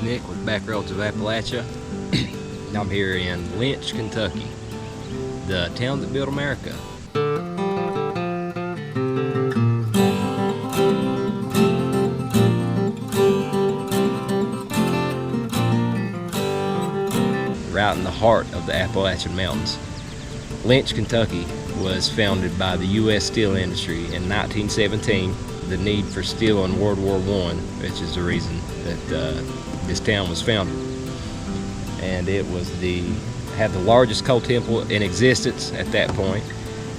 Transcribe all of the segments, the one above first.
Nick with Backroads of Appalachia. I'm here in Lynch, Kentucky, the town that built America. Right in the heart of the Appalachian Mountains. Lynch, Kentucky was founded by the U.S. steel industry in 1917. The need for steel in World War I, which is the reason that this town was founded. And it was had the largest coal temple in existence at that point.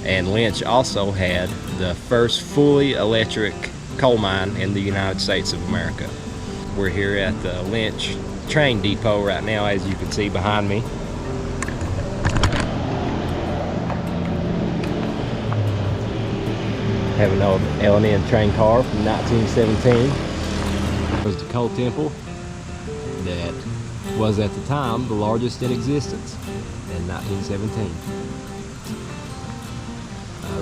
And Lynch also had the first fully electric coal mine in the United States of America. We're here at the Lynch train depot right now, as you can see behind me. Have an old L&N train car from 1917. It was the coal temple that was at the time the largest in existence in 1917.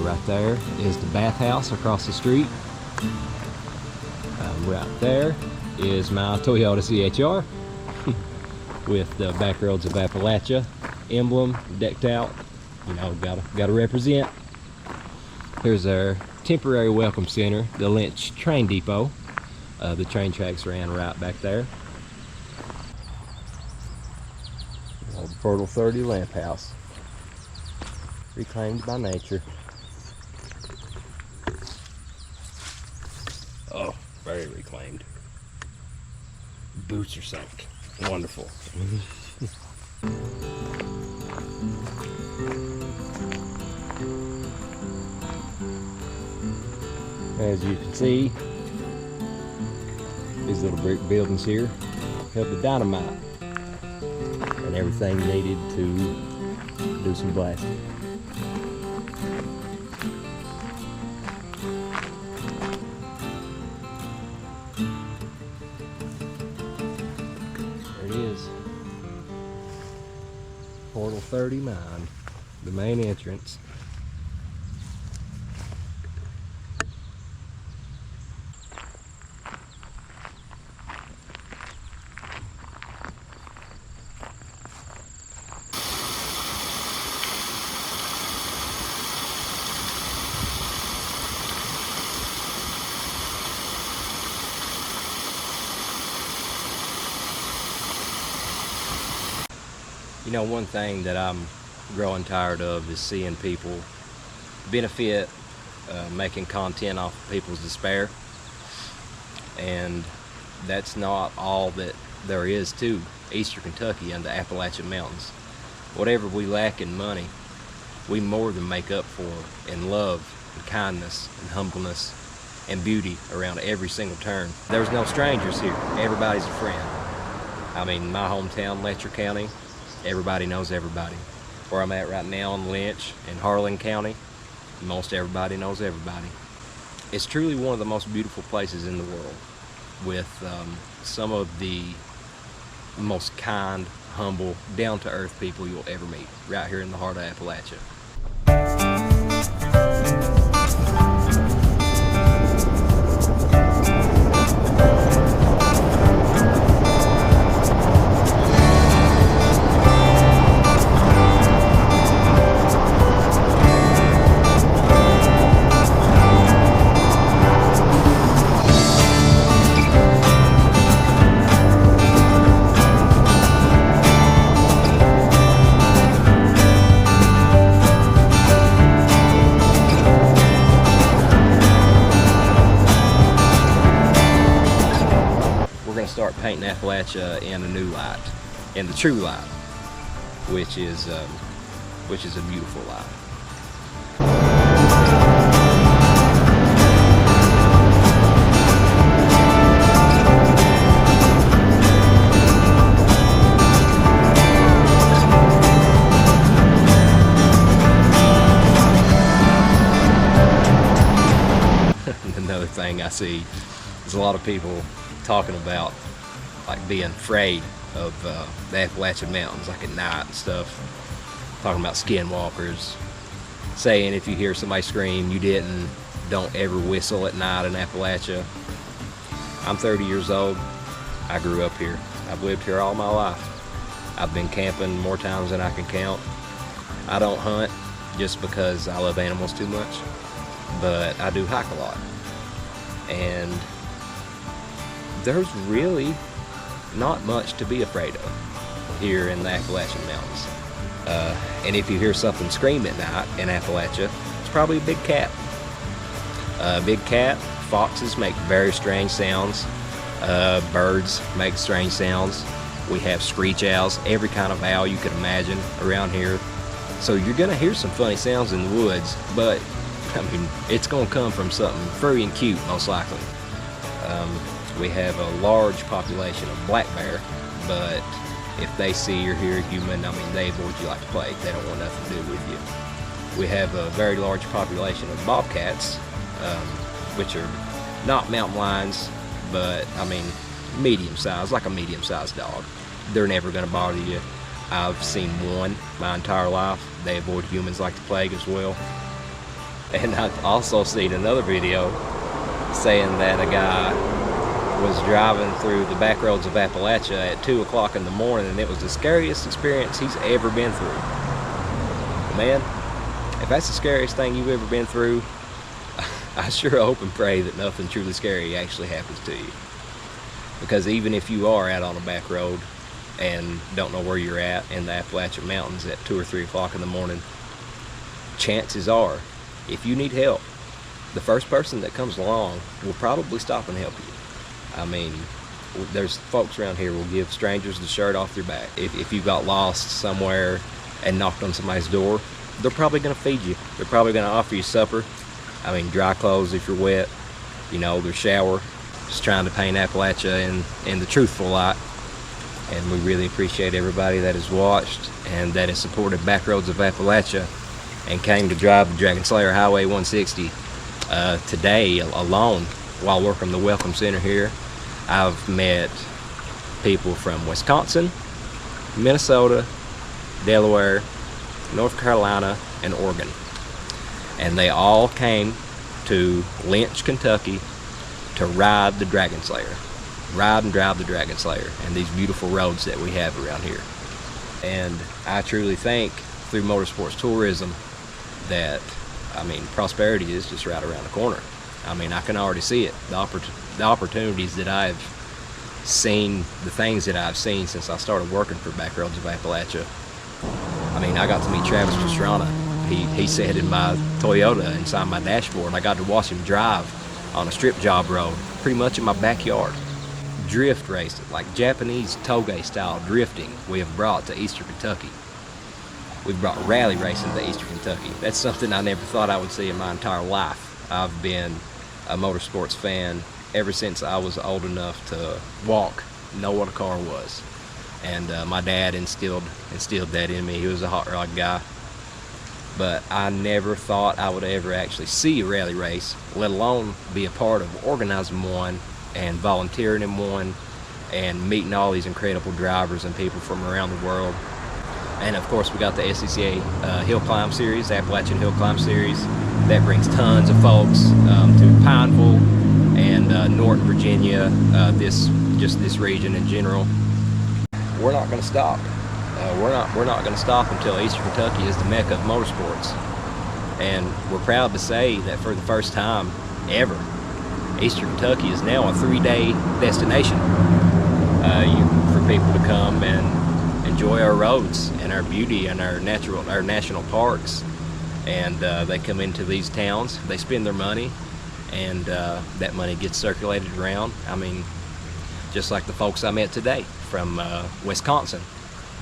Right there is the bathhouse across the street. Right there is my Toyota CHR with the Backroads of Appalachia emblem decked out. You know, gotta represent. Here's our temporary welcome center, the Lynch train depot. The train tracks ran right back there. Old Fertile 30 lamp house, reclaimed by nature. Oh, very reclaimed. Boots are sunk. Wonderful. As you can see, these little brick buildings here held the dynamite and everything needed to do some blasting. There it is. Portal 39, the main entrance. You know, one thing that I'm growing tired of is seeing people benefit making content off of people's despair. And that's not all that there is to Eastern Kentucky and the Appalachian Mountains. Whatever we lack in money, we more than make up for in love and kindness and humbleness and beauty around every single turn. There's no strangers here. Everybody's a friend. I mean, my hometown, Letcher County, everybody knows everybody. Where I'm at right now in Lynch in Harlan County, most everybody knows everybody. It's truly one of the most beautiful places in the world, with some of the most kind, humble, down-to-earth people you'll ever meet, right here in the heart of Appalachia. Start painting Appalachia in a new light, in the true light, which is a beautiful light. Another thing I see is a lot of people talking about like being afraid of the Appalachian Mountains, like at night and stuff. Talking about skinwalkers, saying if you hear somebody scream you don't ever whistle at night in Appalachia. I'm 30 years old. I grew up here. I've lived here all my life. I've been camping more times than I can count. I don't hunt just because I love animals too much, but I do hike a lot. And there's really not much to be afraid of here in the Appalachian Mountains. And if you hear something scream at night in Appalachia, it's probably a big cat. Big cat, foxes make very strange sounds. Birds make strange sounds. We have screech owls, every kind of owl you could imagine around here. So you're gonna hear some funny sounds in the woods, but I mean, it's gonna come from something furry and cute, most likely. We have a large population of black bear, but if they see or hear a human, I mean, they avoid you like the plague. They don't want nothing to do with you. We have a very large population of bobcats, which are not mountain lions, but I mean, medium-sized, like a medium-sized dog. They're never gonna bother you. I've seen one my entire life. They avoid humans like the plague as well. And I've also seen another video saying that a guy was driving through the back roads of Appalachia at 2 o'clock in the morning, and it was the scariest experience he's ever been through. Man, if that's the scariest thing you've ever been through, I sure hope and pray that nothing truly scary actually happens to you. Because even if you are out on a back road and don't know where you're at in the Appalachian Mountains at 2 or 3 o'clock in the morning, chances are, if you need help, the first person that comes along will probably stop and help you. I mean, there's folks around here will give strangers the shirt off their back. If you got lost somewhere and knocked on somebody's door, they're probably gonna feed you. They're probably gonna offer you supper. I mean, dry clothes if you're wet, you know, their shower. Just trying to paint Appalachia in the truthful light. And we really appreciate everybody that has watched and that has supported Backroads of Appalachia and came to drive the Dragon Slayer Highway 160 today alone while working the Welcome Center here. I've met people from Wisconsin, Minnesota, Delaware, North Carolina, and Oregon. And they all came to Lynch, Kentucky to ride the Dragon Slayer. Ride and drive the Dragon Slayer and these beautiful roads that we have around here. And I truly think through motorsports tourism that, I mean, prosperity is just right around the corner. I mean, I can already see it. The opportunities that I've seen, the things that I've seen since I started working for Backroads of Appalachia. I mean, I got to meet Travis Pastrana. He sat in my Toyota inside my dashboard. I got to watch him drive on a strip job road, pretty much in my backyard. Drift racing, like Japanese toge style drifting, we have brought to Eastern Kentucky. We've brought rally racing to Eastern Kentucky. That's something I never thought I would see in my entire life. I've been a motorsports fan ever since I was old enough to walk, know what a car was. And my dad instilled that in me. He was a hot rod guy. But I never thought I would ever actually see a rally race, let alone be a part of organizing one and volunteering in one and meeting all these incredible drivers and people from around the world. And of course we got the SCCA Hill Climb Series, the Appalachian Hill Climb Series. That brings tons of folks to Pineville and Norton, Virginia, this region in general. We're not going to stop. We're not going to stop until Eastern Kentucky is the mecca of motorsports. And we're proud to say that for the first time ever, Eastern Kentucky is now a 3-day destination for people to come and enjoy our roads and our beauty and our national parks. And they come into these towns, they spend their money, and that money gets circulated around. I mean, just like the folks I met today from Wisconsin.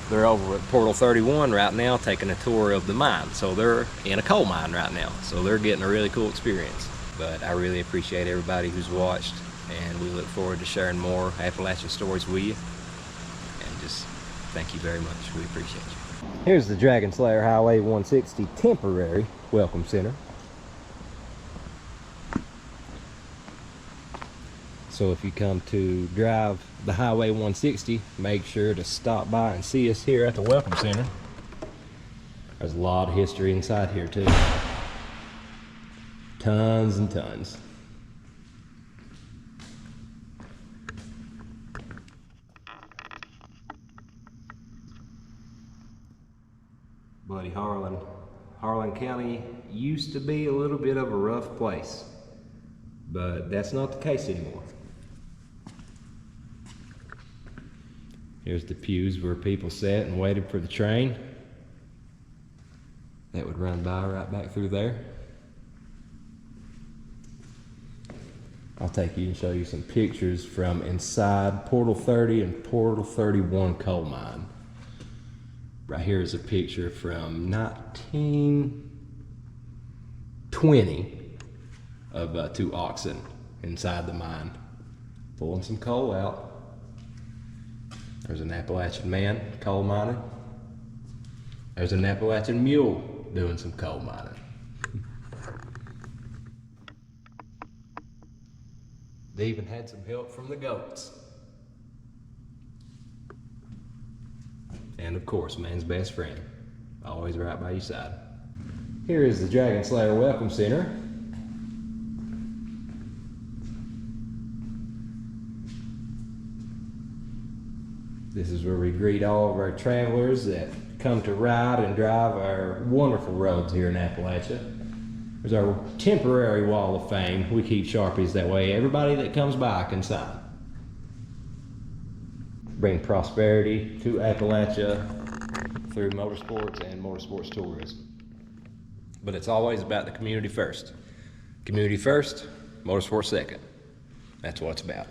They're over at Portal 31 right now taking a tour of the mine. So they're in a coal mine right now. So they're getting a really cool experience. But I really appreciate everybody who's watched, and we look forward to sharing more Appalachian stories with you. And just thank you very much. We appreciate you. Here's the Dragon Slayer Highway 160 temporary Welcome Center. So if you come to drive the Highway 160, make sure to stop by and see us here at the Welcome Center. There's a lot of history inside here too. Tons and tons. Harlan County used to be a little bit of a rough place, but that's not the case anymore. Here's the pews where people sat and waited for the train that would run by right back through there. I'll take you and show you some pictures from inside Portal 30 and Portal 31 coal mine. Right here is a picture from 1920 of two oxen inside the mine, pulling some coal out. There's an Appalachian Man coal mining. There's an Appalachian Mule doing some coal mining. They even had some help from the goats. And of course, man's best friend, always right by your side. Here is the Dragon Slayer Welcome Center. This is where we greet all of our travelers that come to ride and drive our wonderful roads here in Appalachia. There's our temporary wall of fame. We keep Sharpies that way everybody that comes by can sign. Bring prosperity to Appalachia through motorsports and motorsports tourism. But it's always about the community first. Community first, motorsports second. That's what it's about.